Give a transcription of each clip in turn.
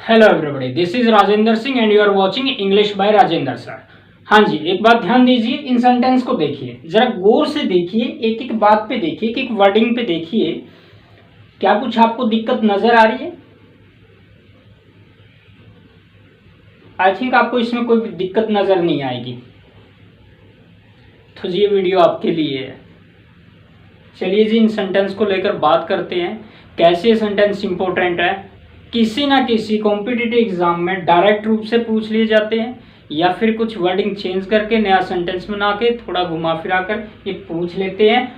Hello everybody, this is Rajendra Singh and you are watching English by Rajendra sir. हाँ जी, एक बात ध्यान दीजिए, इन सेंटेंस को देखिए, जरा गौर से देखिए, एक एक बात पे देखिए, एक एक वर्डिंग पे देखिए। क्या कुछ आपको दिक्कत नजर आ रही है? आई थिंक आपको इसमें कोई दिक्कत नजर नहीं आएगी, तो ये वीडियो आपके लिए है। चलिए जी, इन सेंटेंस को लेकर बात करते हैं, कैसे सेंटेंस इंपॉर्टेंट है, किसी ना किसी कॉम्पिटिटिव एग्जाम में डायरेक्ट रूप से पूछ लिए जाते हैं या फिर कुछ वर्डिंग चेंज करके नया सेंटेंस बना के थोड़ा घुमा फिरा कर ये पूछ लेते हैं।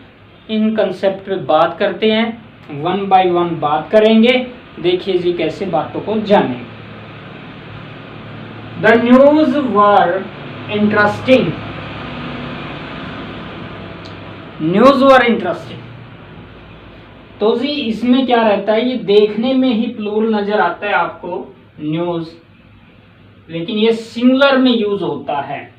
इन कंसेप्ट पे बात करते हैं, वन बाय वन बात करेंगे। देखिए जी कैसे बातों को जानेंगे। The news were interesting. News were interesting, तो जी इसमें क्या रहता है, ये देखने में ही प्लूरल नजर आता है आपको न्यूज, लेकिन ये सिंगुलर में यूज होता है।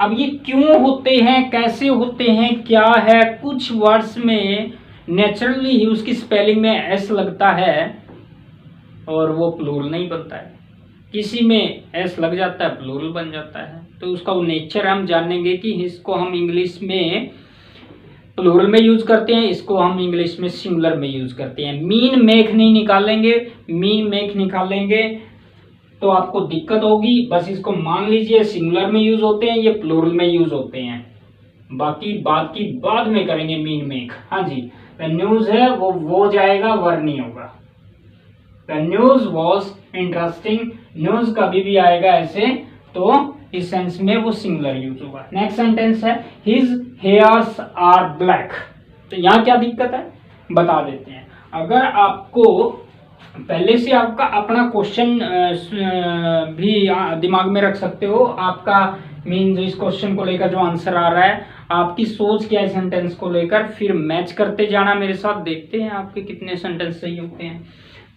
अब ये क्यों होते हैं, कैसे होते हैं, क्या है, कुछ वर्ड्स में नेचुरली ही उसकी स्पेलिंग में एस लगता है और वो प्लूरल नहीं बनता है, किसी में एस लग जाता है प्लूरल बन जाता है। तो उसका वो नेचर हम जानेंगे कि इसको हम इंग्लिश में प्लूरल में यूज करते हैं, इसको हम इंग्लिश में सिंगुलर में यूज करते हैं। मीन मेक नहीं निकालेंगे, मीन मेक निकालेंगे तो आपको दिक्कत होगी। बस इसको मान लीजिए सिंगुलर में यूज होते हैं, ये प्लूरल में यूज होते हैं। बाकी बात की बाद में करेंगे मीन मेक। हाँ जी, द न्यूज है वो जाएगा, वर नहीं होगा। The news was interesting, news कभी भी आएगा ऐसे तो इस सेंस में वो सिंगुलर यूज होगा। नेक्स्ट सेंटेंस है हिज हेयर्स आर ब्लैक। तो यहाँ क्या दिक्कत है बता देते हैं। अगर आपको पहले से आपका अपना क्वेश्चन भी दिमाग में रख सकते हो, आपका मीन इस क्वेश्चन को लेकर जो आंसर आ रहा है, आपकी सोच क्या है सेंटेंस को लेकर, फिर मैच करते जाना मेरे साथ, देखते हैं आपके कितने सेंटेंस सही होते हैं।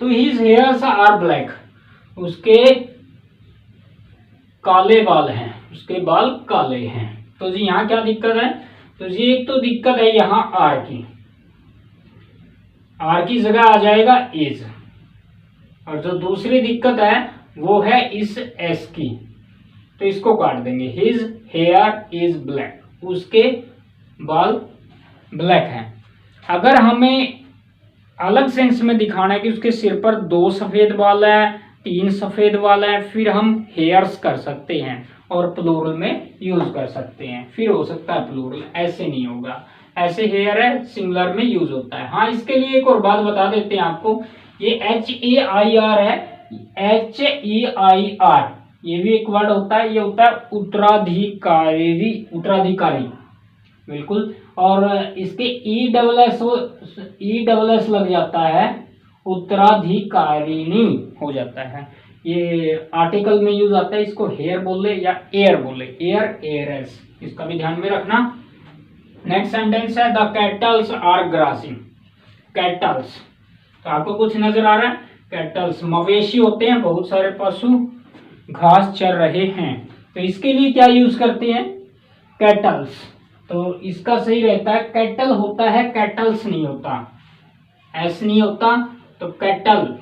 तो हिज हेयर्स आर ब्लैक, उसके काले बाल हैं, उसके बाल काले हैं। तो जी यहाँ क्या दिक्कत है, तो जी एक तो दिक्कत है यहाँ आर की जगह आ जाएगा इज, और जो दूसरी दिक्कत है वो है इस एस की, तो इसको काट देंगे। हिज हेयर इज ब्लैक, उसके बाल ब्लैक हैं। अगर हमें अलग सेंस में दिखाना है कि उसके सिर पर 2 सफेद बाल है, 3 सफेद बाल है, फिर हम हेयर्स कर सकते हैं और प्लूरल में यूज कर सकते हैं, फिर हो सकता है प्लूरल। ऐसे नहीं होगा, ऐसे हेयर है सिंगुलर में यूज होता है। हाँ, इसके लिए एक और बात बता देते हैं आपको, ये HEIR है, HEIR ये भी एक वर्ड होता है, ये होता है उत्तराधिकारी, उत्तराधिकारी बिल्कुल। और इसके ESS लग जाता है, उत्तराधिकारिणी हो जाता है। ये आर्टिकल में यूज आता है, इसको हेयर बोले या एयर बोले, एयर एयरस, इसका भी ध्यान में रखना। नेक्स्ट सेंटेंस है the cattles are grazing. Cattles, तो आपको कुछ नजर आ रहा है, कैटल्स मवेशी होते हैं, बहुत सारे पशु घास चर रहे हैं, तो इसके लिए क्या यूज करते हैं, कैटल्स। तो इसका सही रहता है कैटल होता है, कैटल्स नहीं होता, एस नहीं होता, तो कैटल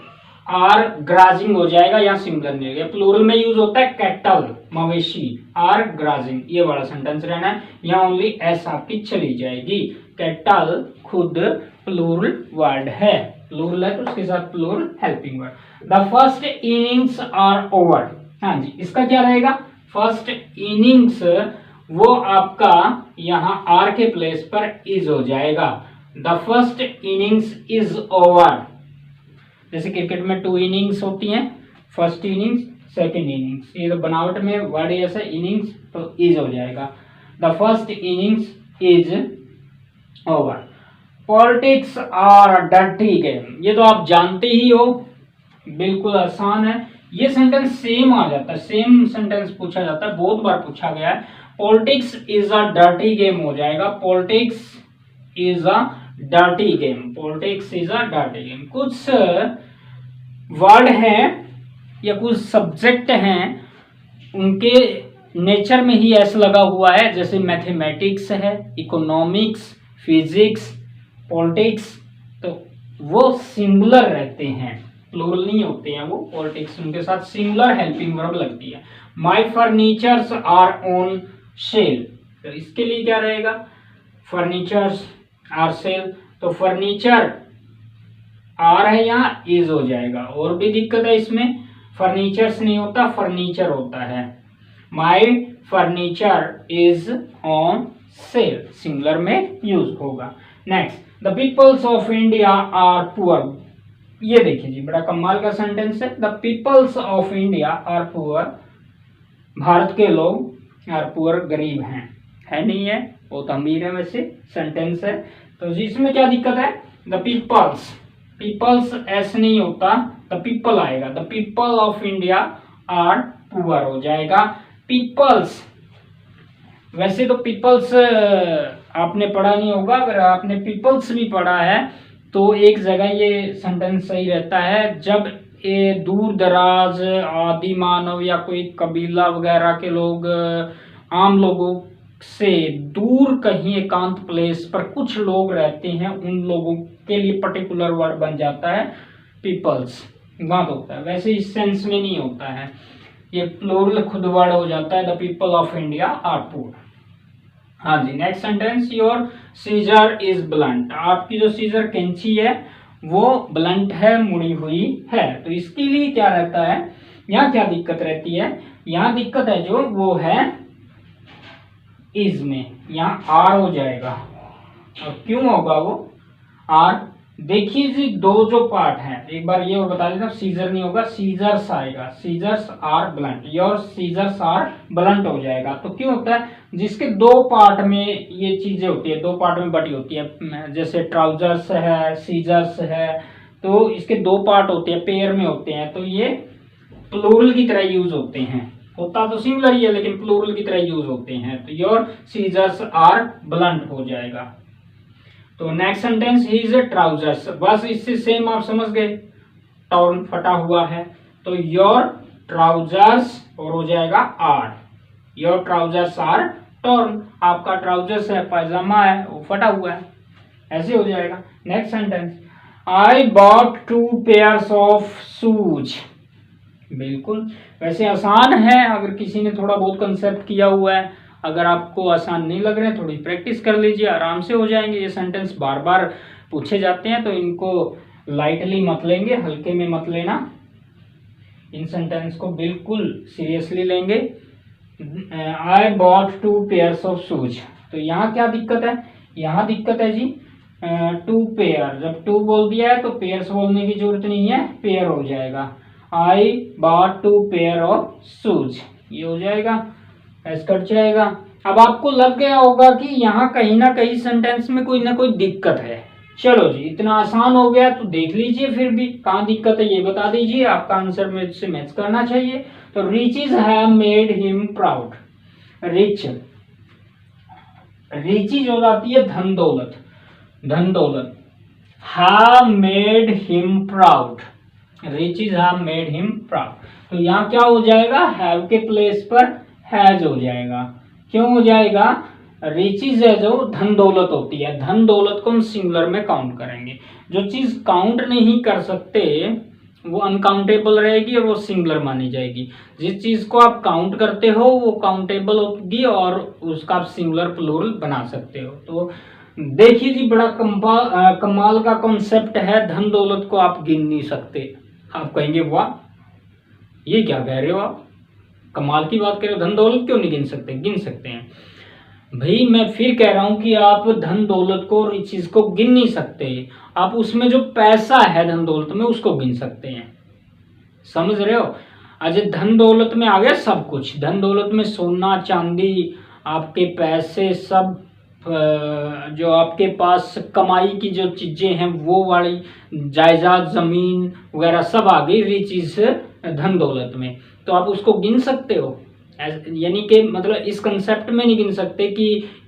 आर ग्राजिंग हो जाएगा, या सिंगुलर नहीं होगा। प्लूरल में यूज होता है कैटल मवेशी, आर ग्राजिंग, ये वाला सेंटेंस रहना है। यहाँ ओनली एस आपकी चली जाएगी। कैटल खुद प्लूरल वर्ड है, प्लूरल है तो उसके साथ plural helping word. The first innings are over. हाँ जी, इसका क्या रहेगा, फर्स्ट इनिंग्स वो आपका यहाँ आर के प्लेस पर इज हो जाएगा। The first innings is over. जैसे क्रिकेट में 2 इनिंग्स होती हैं, फर्स्ट इनिंग्स सेकंड इनिंग्स, ये तो बनावट में वर्ड ऐसा इनिंग्स तो इज हो जाएगा। The first innings is over. Politics are dirty game, ये तो आप जानते ही हो, बिल्कुल आसान है। ये सेंटेंस सेम आ जाता है, सेम सेंटेंस पूछा जाता है, बहुत बार पूछा गया है। Politics is a dirty game हो जाएगा, politics is a dirty game, politics is a dirty game. कुछ वर्ड हैं या कुछ सब्जेक्ट हैं, उनके नेचर में ही ऐसा लगा हुआ है, जैसे मैथमेटिक्स है, इकोनॉमिक्स, फिजिक्स, पॉलिटिक्स, तो वो सिंगुलर रहते हैं। प्लूरल नहीं होते हैं वो पॉलिटिक्स, उनके साथ सिंगुलर हेल्पिंग वर्ब लगती है। माई फर्नीचर्स आर ऑन सेल, तो इसके लिए क्या रहेगा, फर्नीचर्स आर सेल, तो फर्नीचर आर है यहाँ इज हो जाएगा। और भी दिक्कत है इसमें, फर्नीचर्स नहीं होता फर्नीचर होता है। My furniture is on sale singular में यूज होगा। Next, the peoples of India are poor, ये देखिए जी बड़ा कमाल का सेंटेंस है। The peoples of India are poor, Bharat के लोग आर पुअर गरीब हैं, है नहीं है, बहुत अमीर है वैसे सेंटेंस है। तो इसमें क्या दिक्कत है, द पीपल्स, पीपल्स ऐसे नहीं होता, द पीपल आएगा, the people of India are poor हो जाएगा। पीपल्स, वैसे तो पीपल्स आपने पढ़ा नहीं होगा, अगर आपने पीपल्स भी पढ़ा है तो एक जगह ये सेंटेंस सही रहता है, जब ये दूर दराज आदि मानव या कोई कबीला वगैरह के लोग आम लोगों से दूर कहीं एकांत प्लेस पर कुछ लोग रहते हैं, उन लोगों के लिए पर्टिकुलर वर्ड बन जाता है पीपल्स, वहां होता है, वैसे इस सेंस में नहीं होता है, ये प्लूरल खुद वर्ड हो जाता है, the people of India are poor. हाँ जी, next sentence, your scissor is blunt, आपकी जो सीजर कैंची है वो ब्लंट है, मुड़ी हुई है। तो इसके लिए क्या रहता है, यहाँ क्या दिक्कत रहती है, यहाँ दिक्कत है जो वो है इज में, यहाँ आर हो जाएगा। और क्यों होगा वो आर, देखिए जी दो जो पार्ट हैं, एक बार ये और बता देता हूँ, सीजर नहीं होगा सीजर्स आएगा, scissors are blunt, your scissors are blunt हो जाएगा। तो क्यों होता है, जिसके दो पार्ट में ये चीजें होती है, दो पार्ट में बटी होती है, जैसे ट्राउजर्स है, सीजर्स है, तो इसके दो पार्ट होते हैं, पेयर में होते हैं, तो ये प्लूरल की तरह यूज होते हैं, होता तो सिंगुलर ही है लेकिन प्लूरल की तरह यूज होते हैं। तो योर सीजर्स आर ब्लंट हो जाएगा। तो नेक्स्ट सेंटेंस, हिज ट्राउजर्स, बस इससे सेम आप समझ गए, टॉर्न फटा हुआ है, तो योर ट्राउजर्स और हो जाएगा are, your trousers are torn, आपका ट्राउजर्स है पायजामा है वो फटा हुआ है, ऐसे हो जाएगा। Next sentence, I bought 2 pairs of shoes, बिल्कुल वैसे आसान है, अगर किसी ने थोड़ा बहुत कंसेप्ट किया हुआ है, अगर आपको आसान नहीं लग रहे थोड़ी प्रैक्टिस कर लीजिए, आराम से हो जाएंगे। ये सेंटेंस बार बार पूछे जाते हैं तो इनको लाइटली मत लेंगे, हल्के में मत लेना, इन सेंटेंस को बिल्कुल सीरियसली लेंगे। I bought 2 pairs of shoes, तो यहाँ क्या दिक्कत है, यहाँ दिक्कत है जी 2 पेयर, जब 2 बोल दिया है तो पेयर्स बोलने की जरूरत नहीं है, पेयर हो जाएगा। I bought 2 pair of shoes, ये हो जाएगा, ऐसे कट जाएगा। अब आपको लग गया होगा कि यहाँ कहीं ना कहीं सेंटेंस में कोई ना कोई दिक्कत है, चलो जी इतना आसान हो गया तो देख लीजिए, फिर भी कहाँ दिक्कत है ये बता दीजिए, आपका आंसर में से मैच करना चाहिए। तो riches have made him proud, rich, riches हो जाती है धन दौलत, धन दौलत, have made him proud, riches have made him proud, तो यहाँ क्या हो जाएगा, हैव के प्लेस पर हैज हो जाएगा। क्यों हो जाएगा, रिचेस है जो धन दौलत होती है, धन दौलत को हम सिंगुलर में काउंट करेंगे, जो चीज काउंट नहीं कर सकते वो अनकाउंटेबल रहेगी और वो सिंगुलर मानी जाएगी, जिस चीज को आप काउंट करते हो वो काउंटेबल होगी और उसका आप सिंगुलर प्लूरल बना सकते हो। तो देखिए जी बड़ा कमाल का कॉन्सेप्ट है, धन दौलत को आप गिन नहीं सकते, आप कहेंगे वाह ये क्या कह रहे हो आप, कमाल की बात करें, धन दौलत क्यों नहीं गिन सकते, गिन सकते हैं भाई। मैं फिर कह रहा हूं कि आप धन दौलत को और इस चीज को गिन नहीं सकते, आप उसमें जो पैसा है धन दौलत में उसको गिन सकते हैं, समझ रहे हो। आज धन दौलत में आ गया सब कुछ, धन दौलत में सोना चांदी, आपके पैसे सब, जो आपके पास कमाई की जो चीजें हैं वो वाली जायदाद जमीन वगैरह सब आ गई रिचेस धन दौलत में, तो आप उसको गिन सकते हो, यानी कि मतलब इस कंसेप्ट में नहीं गिन सकते कि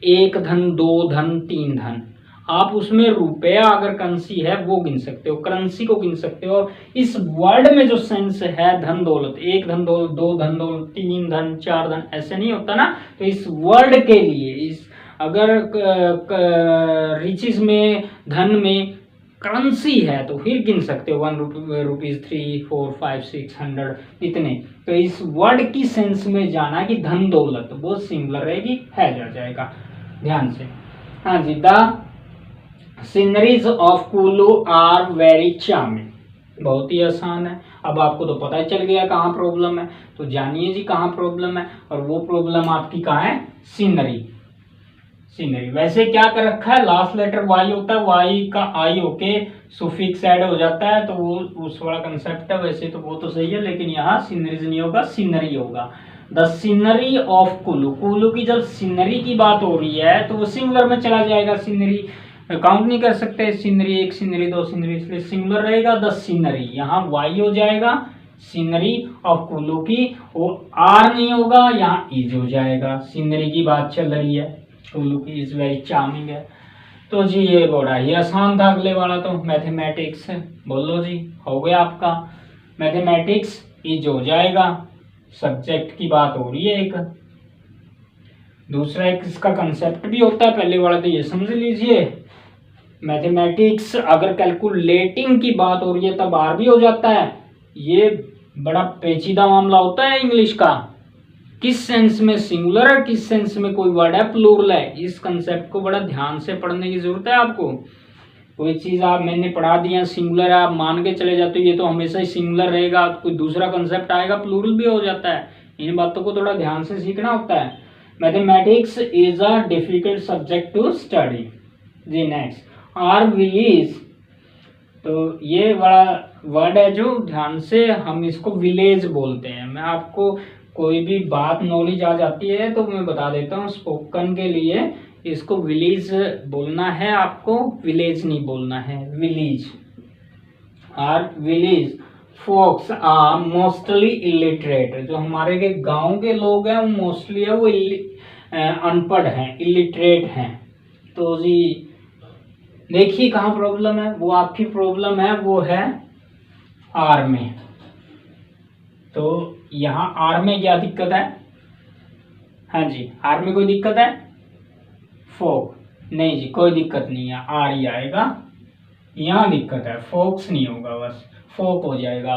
1 धन 2 धन 3 धन, आप उसमें रुपया अगर करेंसी है वो गिन सकते हो, करेंसी को गिन सकते हो। इस वर्ड में जो सेंस है धन दौलत, 1 धन दौलत 2 धन दौलत 3 धन 4 धन ऐसे नहीं होता ना, तो इस वर्ड के लिए इस अगर रिचेस में धन में करेंसी है तो फिर गिन सकते हो 1 रुपीज 3 4 5 600 इतने। तो इस वर्ड की सेंस में जाना कि धन दौलत, वो सिंगुलर रहेगी, हैज आ जाएगा ध्यान से। हाँ जी, the sceneries of Kullu are very charming, बहुत ही आसान है। अब आपको तो पता ही चल गया कहाँ प्रॉब्लम है, तो जानिए जी कहाँ प्रॉब्लम है, और वो प्रॉब्लम आपकी कहाँ है, सीनरी। सीनरी वैसे क्या कर रखा है, लास्ट लेटर वाई होता है, वाई का आई होके सुफिक्स ऐड हो जाता है, तो वो उस वाला कंसेप्ट है। वैसे तो वो तो सही है, लेकिन यहाँ सीनरीज नहीं होगा, सीनरी होगा। The scenery of Kullu, Kullu की जब सीनरी की बात हो रही है तो वो सिंगुलर में चला जाएगा। सीनरी काउंट नहीं कर सकते, सीनरी 1 सीनरी 2 सीनरी, इसलिए सिंगुलर रहेगा द सीनरी। यहाँ वाई हो जाएगा सीनरी ऑफ कुल्लू की, वो आर नहीं होगा, यहाँ इज हो जाएगा। सीनरी की बात चल रही है, कुल्लू की इज वेरी चार्मिंग है। तो जी ये बड़ा ही आसान था। अगले वाला तो मैथमेटिक्स है, बोलो जी, हो गया आपका। मैथमेटिक्स इज हो जाएगा, सब्जेक्ट की बात हो रही है एक। दूसरा एक इसका कंसेप्ट भी होता है, पहले वाला तो ये समझ लीजिए। मैथमेटिक्स अगर कैलकुलेटिंग की बात हो रही है तब आर भी हो जाता है। ये बड़ा पेचीदा मामला होता है इंग्लिश का, किस सेंस में सिंगुलर है, किस सेंस में कोई वर्ड है प्लूरल है। इस कंसेप्ट को बड़ा ध्यान से पढ़ने की जरूरत है आपको। कोई चीज आप मैंने पढ़ा दिया सिंगुलर है, आप मान के चले जाते हो ये तो हमेशा ही सिंगुलर रहेगा, कोई दूसरा कंसेप्ट आएगा प्लूरल भी हो जाता है। इन बातों को थोड़ा ध्यान से सीखना होता है। Mathematics is a difficult subject to study. जी नेक्स्ट, आर विलेज, तो ये बड़ा वर्ड है जो ध्यान से हम इसको विलेज बोलते हैं। मैं आपको कोई भी बात नॉलेज आ जाती है तो मैं बता देता हूँ, स्पोकन के लिए इसको विलेज बोलना है आपको, विलेज नहीं बोलना है, village. Our village folks are mostly illiterate, जो हमारे के गांव के लोग हैं वो मोस्टली है वो अनपढ़ हैं, इलिटरेट हैं। तो जी देखिए कहाँ प्रॉब्लम है, वो आपकी प्रॉब्लम है वो है आर में। तो यहाँ आर में क्या दिक्कत है, हाँ जी आर में कोई दिक्कत है, फोक नहीं जी कोई दिक्कत नहीं है, आर ही आएगा। यहाँ दिक्कत है, फोक्स नहीं होगा, बस फोक हो जाएगा।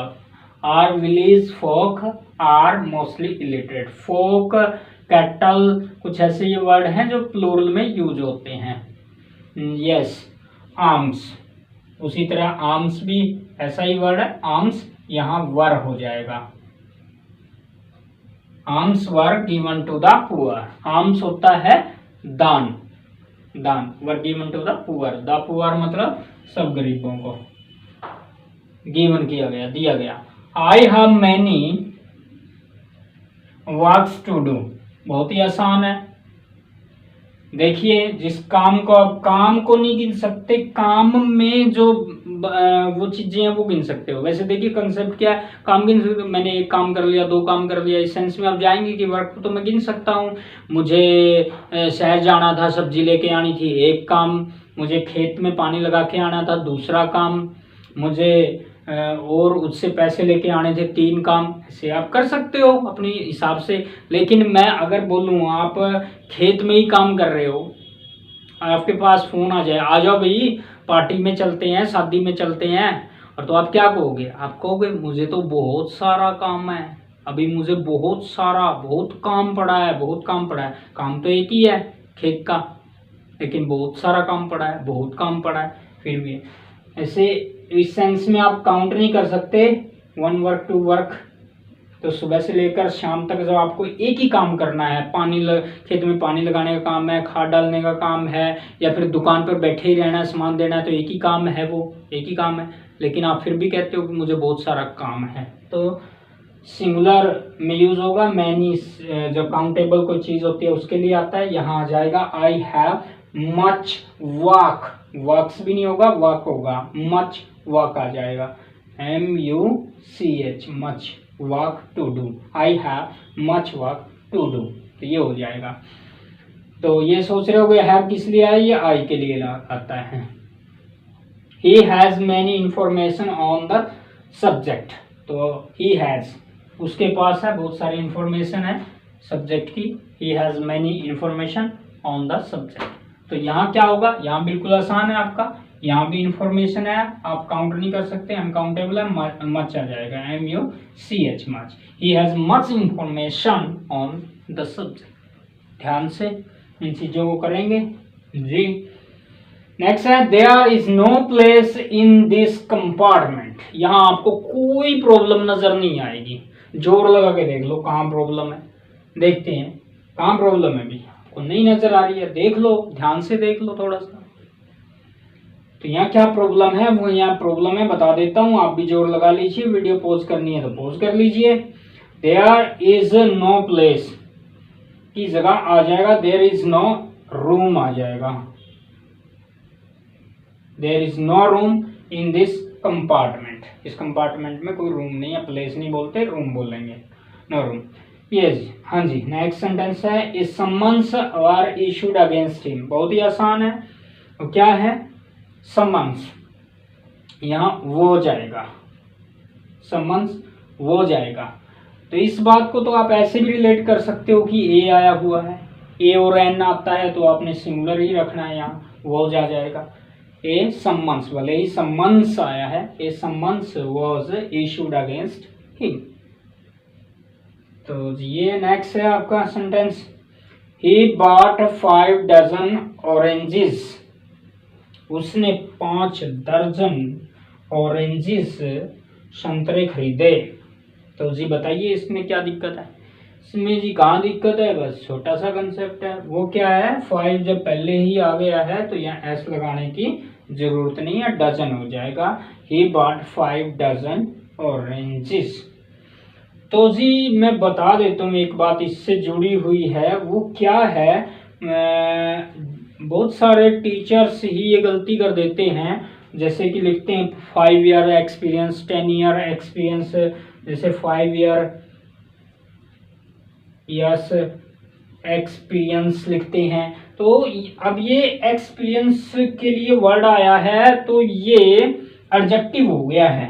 Our village folk are mostly illiterate. Folk cattle कुछ ऐसे ये वर्ड हैं जो प्लूरल में यूज होते हैं। यस, आर्म्स, उसी तरह आर्म्स भी ऐसा ही वर्ड है, आर्म्स यहाँ वर हो जाएगा। Alms were given to the poor, alms होता है दान, दान, were given to the poor, the poor मतलब सब गरीबों को गिवन किया गया, दिया गया। I have many works to do, बहुत ही आसान है। देखिए जिस काम को आप काम को नहीं गिन सकते, काम में जो वो चीजें हैं वो गिन सकते हो। वैसे देखिए कंसेप्ट क्या है, काम गिन सकते हो, मैंने एक काम कर लिया, 2 काम कर लिया, इस सेंस में आप जाएंगे कि वर्क तो मैं गिन सकता हूँ। मुझे शहर जाना था, सब्जी लेके आनी थी, 1 काम। मुझे खेत में पानी लगा के आना था, दूसरा काम। मुझे और उससे पैसे लेके आने थे, 3 काम। ऐसे आप कर सकते हो अपने हिसाब से। लेकिन मैं अगर बोलूँ आप खेत में ही काम कर रहे हो, आपके पास फोन आ जाए, आ जाओ भाई पार्टी में चलते हैं, शादी में चलते हैं, और तो आप क्या कहोगे, आप कहोगे मुझे तो बहुत सारा काम है, अभी मुझे बहुत काम पड़ा है, बहुत काम पड़ा है। काम तो एक ही है खेत का, लेकिन बहुत सारा काम पड़ा है, बहुत काम पड़ा है। फिर भी ऐसे इस सेंस में आप काउंट नहीं कर सकते 1 वर्क 2 वर्क। तो सुबह से लेकर शाम तक जब आपको एक ही काम करना है, खेत में पानी लगाने का काम है, खाद डालने का काम है, या फिर दुकान पर बैठे ही रहना है, सामान देना है, तो एक ही काम है, वो एक ही काम है। लेकिन आप फिर भी कहते हो कि मुझे बहुत सारा काम है, तो सिंगुलर में यूज होगा। मैनी जो काउंटेबल कोई चीज होती है उसके लिए आता है, यहाँ आ जाएगा आई हैव मच वर्क, वर्क्स भी नहीं होगा, वर्क होगा, मच वर्क आ जाएगा, MUCH, much work to do. I have much work to do, तो ये हो जाएगा। तो ये सोच रहे हो हैव किस लिए आया, ये आई के लिए आता है। He has many information on the subject, तो ही हैज उसके पास है बहुत सारी इंफॉर्मेशन है सब्जेक्ट की, he has many information on the subject. तो यहाँ क्या होगा, यहाँ बिल्कुल आसान है आपका, यहाँ भी इंफॉर्मेशन है, आप काउंट नहीं कर सकते, अनकाउंटेबल है, मच आ जाएगा, MUCH much. He has much information on the subject. ध्यान से इन चीजों को करेंगे जी। नेक्स्ट है there is no place in this compartment. यहाँ आपको कोई प्रॉब्लम नजर नहीं आएगी, जोर लगा के देख लो कहाँ प्रॉब्लम है। देखते हैं कहाँ प्रॉब्लम है, भी आपको नहीं नजर आ रही है, देख लो, ध्यान से देख लो थोड़ा सा। तो यहाँ क्या प्रॉब्लम है, वो यहाँ प्रॉब्लम है बता देता हूँ, आप भी जोर लगा लीजिए, वीडियो पॉज करनी है तो पॉज कर लीजिए। देयर इज नो प्लेस की जगह आ जाएगा देयर इज नो रूम आ जाएगा, there is no room in this compartment. इस कंपार्टमेंट में कोई रूम नहीं है, प्लेस नहीं बोलते, रूम बोलेंगे, नो रूम। यस, हाँ जी। नेक्स्ट सेंटेंस है is summons are issued against him. बहुत ही आसान है, तो क्या है समन्स, यहाँ वो जाएगा, समन्स वो जाएगा। तो इस बात को तो आप ऐसे भी रिलेट कर सकते हो कि ए आया हुआ है, ए और एन आता है तो आपने सिंगुलर ही रखना है, यहाँ वो जा जाएगा। ए समन्स, भले ही समन्स आया है, a summons was issued against him. तो ये नेक्स्ट है आपका sentence, he bought 5 dozen oranges. उसने 5 दर्जन ऑरेंजेस संतरे खरीदे। तो जी बताइए इसमें क्या दिक्कत है, इसमें जी कहाँ दिक्कत है, बस छोटा सा कंसेप्ट है। वो क्या है, 5 जब पहले ही आ गया है तो यहाँ एस लगाने की जरूरत नहीं है, डजन हो जाएगा। He bought 5 dozen oranges. तो जी मैं बता देता हूँ एक बात इससे जुड़ी हुई है, वो क्या है, बहुत सारे टीचर्स ही ये गलती कर देते हैं, जैसे कि लिखते हैं 5 ईयर एक्सपीरियंस, 10 ईयर एक्सपीरियंस, जैसे 5 ईयर यस एक्सपीरियंस लिखते हैं। तो अब ये एक्सपीरियंस के लिए वर्ड आया है तो ये एडजेक्टिव हो गया है,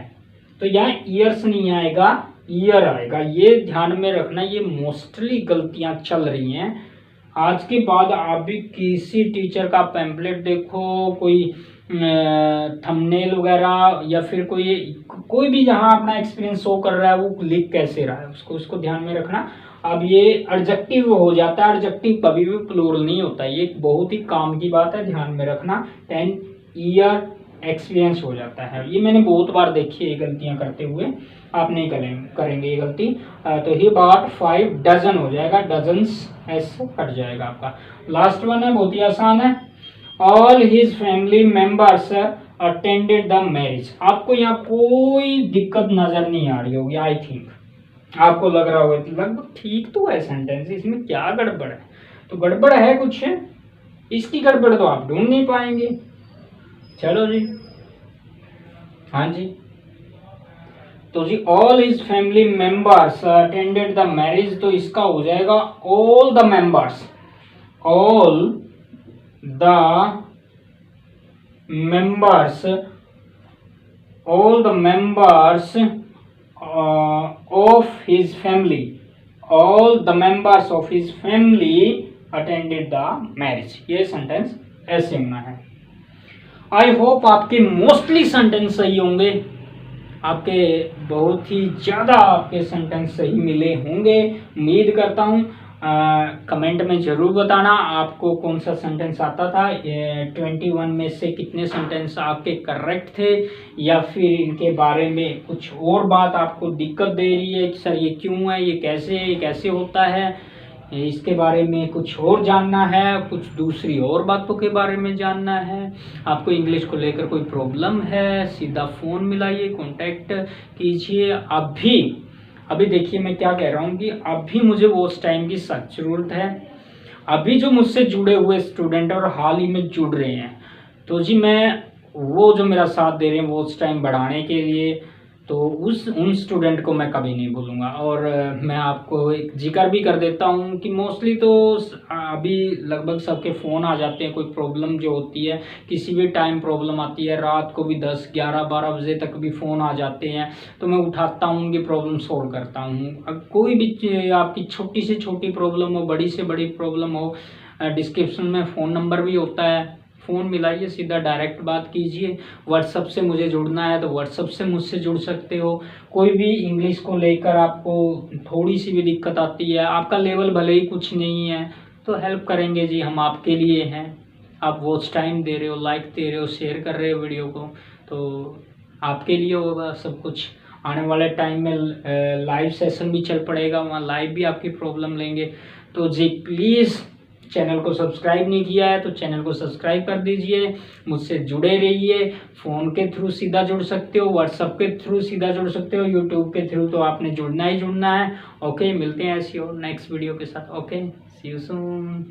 तो यहाँ ईयर्स नहीं आएगा, ईयर आएगा। ये ध्यान में रखना, ये मोस्टली गलतियां चल रही हैं। आज के बाद आप भी किसी टीचर का पैम्पलेट देखो, कोई थंबनेल वगैरह या फिर कोई भी जहां अपना एक्सपीरियंस शो कर रहा है वो लिख कैसे रहा है, उसको ध्यान में रखना। अब ये एडजेक्टिव हो जाता है, एडजेक्टिव कभी भी प्लूरल नहीं होता, ये बहुत ही काम की बात है, ध्यान में रखना। 10 ईयर एक्सपीरियंस हो जाता है, ये मैंने बहुत बार देखी है गलतियां करते हुए, आप नहीं करेंगे ये गलती। तो ही बॉट 5 डजन हो जाएगा, डजन्स एस कट जाएगा आपका। लास्ट वन है, बहुत ही आसान है, all his family members attended the marriage. आपको यहाँ कोई दिक्कत नजर नहीं आ रही होगी, आई थिंक आपको लग रहा होगा लगभग ठीक तो है सेंटेंस, इसमें क्या गड़बड़ है, तो गड़बड़ है कुछ है, इसकी गड़बड़ तो आप ढूंढ नहीं पाएंगे। चलो जी, हाँ जी। तो जी all his family members attended the marriage, तो इसका हो जाएगा all the members, all the members, all the members of his family, all the members of his family attended the marriage। ये सेंटेंस ऐसे होना है। आई होप आपके mostly sentence सही होंगे, आपके बहुत ही ज़्यादा आपके सेंटेंस सही मिले होंगे, उम्मीद करता हूँ। कमेंट में ज़रूर बताना आपको कौन सा सेंटेंस आता था, 21 में से कितने सेंटेंस आपके करेक्ट थे, या फिर इनके बारे में कुछ और बात आपको दिक्कत दे रही है कि सर ये क्यों है, ये कैसे होता है, इसके बारे में कुछ और जानना है, कुछ दूसरी और बातों के बारे में जानना है, आपको इंग्लिश को लेकर कोई प्रॉब्लम है, सीधा फ़ोन मिलाइए, कॉन्टैक्ट कीजिए। अभी देखिए मैं क्या कह रहा हूँ कि अभी मुझे वॉच टाइम की सख्त ज़रूरत है। अभी जो मुझसे जुड़े हुए स्टूडेंट और हाल ही में जुड़ रहे हैं, तो जी मैं वो जो मेरा साथ दे रहे हैं वॉच टाइम बढ़ाने के लिए, तो उन स्टूडेंट को मैं कभी नहीं भूलूंगा। और मैं आपको एक जिक्र भी कर देता हूँ कि मोस्टली तो अभी लगभग सबके फ़ोन आ जाते हैं, कोई प्रॉब्लम जो होती है, किसी भी टाइम प्रॉब्लम आती है, रात को भी 10, 11, 12 बजे तक भी फ़ोन आ जाते हैं, तो मैं उठाता हूँ उनकी प्रॉब्लम सॉल्व करता हूँ। अब कोई भी आपकी छोटी से छोटी प्रॉब्लम हो, बड़ी से बड़ी प्रॉब्लम हो, डिस्क्रिप्शन में फ़ोन नंबर भी होता है, फ़ोन मिलाइए, सीधा डायरेक्ट बात कीजिए। व्हाट्सअप से मुझे जुड़ना है तो व्हाट्सअप से मुझसे जुड़ सकते हो। कोई भी इंग्लिश को लेकर आपको थोड़ी सी भी दिक्कत आती है, आपका लेवल भले ही कुछ नहीं है, तो हेल्प करेंगे जी, हम आपके लिए हैं। आप वॉच टाइम दे रहे हो, लाइक दे रहे हो, शेयर कर रहे हो वीडियो को, तो आपके लिए होगा सब कुछ। आने वाले टाइम में लाइव सेशन भी चल पड़ेगा, वहाँ लाइव भी आपकी प्रॉब्लम लेंगे। तो जी प्लीज़, चैनल को सब्सक्राइब नहीं किया है तो चैनल को सब्सक्राइब कर दीजिए, मुझसे जुड़े रहिए। फ़ोन के थ्रू सीधा जुड़ सकते हो, व्हाट्सअप के थ्रू सीधा जुड़ सकते हो, यूट्यूब के थ्रू तो आपने जुड़ना ही जुड़ना है। ओके, मिलते हैं ऐसी और नेक्स्ट वीडियो के साथ। Okay, see you soon.